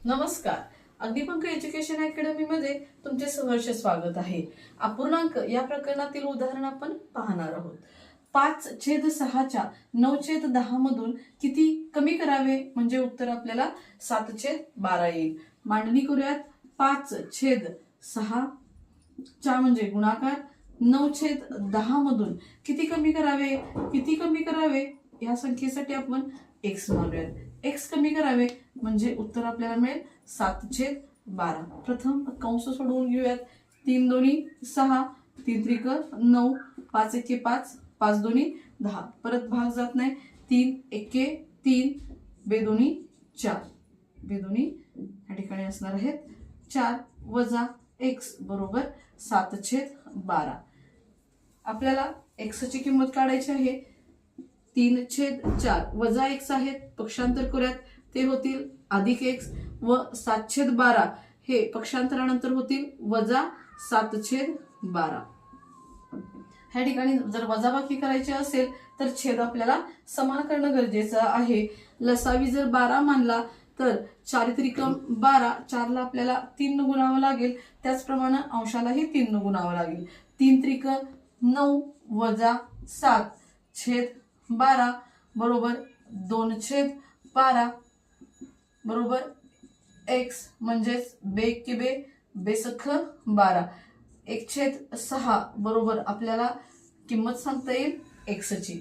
नमस्कार. Agnipankh education academy मध्ये तुमचे सहर्ष स्वागत आहे. अपूर्णांक या प्रकरणातील उदाहरण आपण पाहणार आहोत. 5/6 9/10 मधून किती कमी करावे म्हणजे उत्तर आपल्याला 7/12 येईल. मांडणी करूयात. 5/6 म्हणजे गुणाकार, 9/10 मधून किती कमी करावे या संख्येसाठी आपण x मानूयात. x कमी करावे म्हणजे उत्तर आपल्याला मिळेल 7/12. प्रथम कंस सोडवून घेऊयात. 3 दोन्ही 6, 3 त्रिक 9, 5 एके 5, 5 दोन्ही 10. परत भाग जात नाही. 3 एके 3, बेदोन्ही 4, बेदोन्ही या ठिकाणी असणार आहेत 4 वजा x बरोबर 7/12. आपल्याला x ची किंमत काढायची आहे. 3/4 वजा x आहेत, पक्षांतर करूयात. ते होतील अधिक x व 7/12 हे पक्षांतरानंतर होतील वजा 7/12. ह्या ठिकाणी जर वजाबाकी करायची असेल तर छेद आपल्याला समान करणं गरजेचं आहे. लसावी जर 12 मानला तर 4 त्रिकम 12, 4 ला आपल्याला 3 न गुणावं लागेल. त्याचप्रमाणे अंशालाही 3 न गुणावं लागेल. 3 त्रिक 9 वजा 7/12 बरोबर 2/12 बरोबर x म्हणजेच बे बेसख 12. 1/6 बरोबर आपल्याला किंमत सांगता येईल x ची.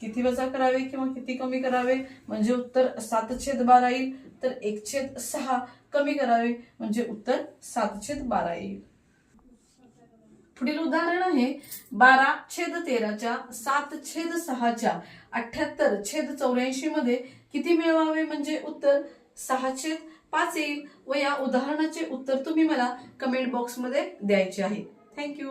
किती वजा करावे किंवा किती कमी करावे म्हणजे उत्तर 7/12 येईल. तर 1/6 कमी करावे म्हणजे उत्तर 7/12 येईल. पुढील उदाहरण आहे 12/13 7/6 78/84 मध्ये किती मिळवावे म्हणजे उत्तर 6/5 येईल. व या उदाहरणाचे उत्तर तुम्ही मला कमेंट बॉक्स मध्ये द्यायचे आहे. थँक्यू.